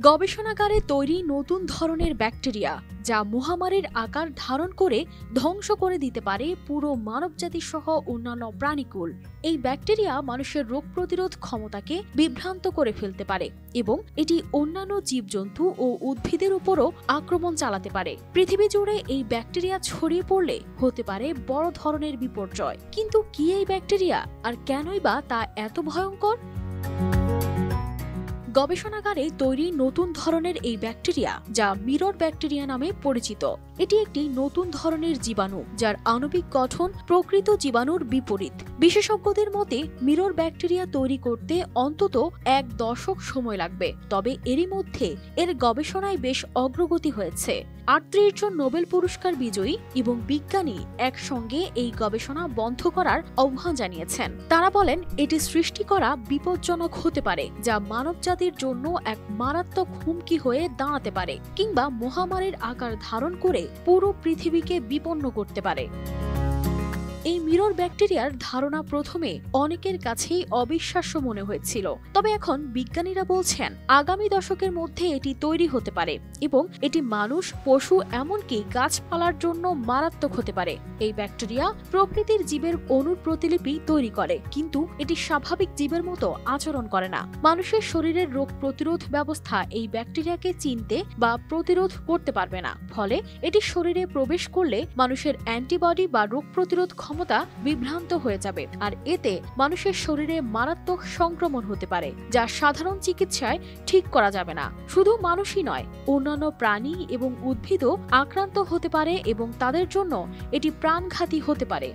গবেষণাগারে তৈরি নতুন ধরনের ব্যাকটেরিয়া যা মহামারীর আকার ধারণ করে ধ্বংস করে দিতে পারে পুরো মানবজাতি সহ অন্যান্য প্রাণীকুল। এই ব্যাকটেরিয়া মানুষের রোগ প্রতিরোধ ক্ষমতাকে বিভ্রান্ত করে ফেলতে পারে এবং এটি অন্যান্য জীবজন্তু ও উদ্ভিদের উপরও আক্রমণ চালাতে পারে। পৃথিবী জুড়ে এই ব্যাকটেরিয়া ছড়িয়ে পড়লে হতে পারে বড় ধরনের বিপর্যয়। কিন্তু কি এই ব্যাকটেরিয়া, আর কেনই বা তা এত ভয়ঙ্কর? গবেষণাগারে তৈরি নতুন ধরনের এই ব্যাকটেরিয়া, যা মিরর ব্যাকটেরিয়া নামে পরিচিত, এটি একটি নতুন ধরনের জীবাণু যার আণবিক গঠন প্রকৃত জীবাণুর বিপরীত। বিশেষজ্ঞদের মতে মিরর ব্যাকটেরিয়া তৈরি করতে অন্তত 1 দশক সময় লাগবে, তবে এরই মধ্যে এর গবেষণায় বেশ অগ্রগতি হয়েছে। 38 জন নোবেল পুরস্কার বিজয়ী এবং বিজ্ঞানী একসঙ্গে এই গবেষণা বন্ধ করার আহ্বান জানিয়েছেন। তারা বলেন এটি সৃষ্টি করা বিপজ্জনক হতে পারে, যা মানবজাতির জন্য এক মারাত্মক হুমকি হয়ে দাঁড়াতে পারে কিংবা মহামারীর আকার ধারণ করে পুরো পৃথিবীকে বিপন্ন করতে পারে। এই মিরর ব্যাকটেরিয়ার ধারণা প্রথমে অনেকের কাছেই অবিশ্বাস্য মনে হয়েছিল, তবে এখন বিজ্ঞানীরা বলছেন আগামী দশকের মধ্যে এটি তৈরি হতে পারে এবং এটি মানুষ, পশু, এমনকি গাছপালার জন্য মারাত্মক হতে পারে। এই ব্যাকটেরিয়া প্রকৃতির জীবের অণুর প্রতিলিপি তৈরি করে, কিন্তু এটি স্বাভাবিক জীবের মতো আচরণ করে না। মানুষের শরীরের রোগ প্রতিরোধ ব্যবস্থা এই ব্যাকটেরিয়াকে চিনতে বা প্রতিরোধ করতে পারবে না, ফলে এটি শরীরে প্রবেশ করলে মানুষের অ্যান্টিবডি বা রোগ প্রতিরোধ ক্ষমতা বিভ্রান্ত হয়ে যাবে, আর এতে মানুষের শরীরে মারাত্মক সংক্রমণ হতে পারে, যা সাধারণ চিকিৎসায় ঠিক করা যাবে না। শুধু মানুষই নয়, অন্যান্য প্রাণী এবং উদ্ভিদও আক্রান্ত হতে পারে এবং তাদের জন্য এটি প্রাণঘাতী হতে পারে।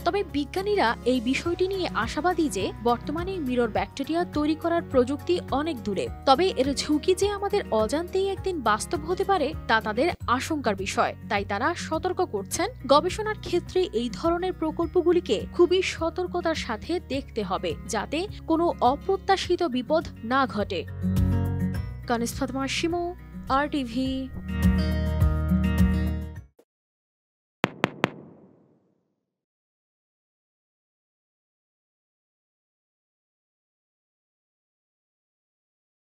তবে বিজ্ঞানীরা এই বিষয়টি নিয়ে আশাবাদী যে বর্তমানে মিরর ব্যাকটেরিয়া তৈরি করার প্রযুক্তি অনেক দূরে, তবে এর ঝুঁকি যে আমাদের অজান্তেই একদিন বাস্তব হতে পারে তা তাদের আশঙ্কার বিষয়। তাই তারা সতর্ক করছেন, গবেষণার ক্ষেত্রে এই ধরনের প্রকল্পগুলিকে খুবই সতর্কতার সাথে দেখতে হবে, যাতে কোনো অপ্রত্যাশিত বিপদ না ঘটে। কানিজ ফাতেমা শিমু, RTV।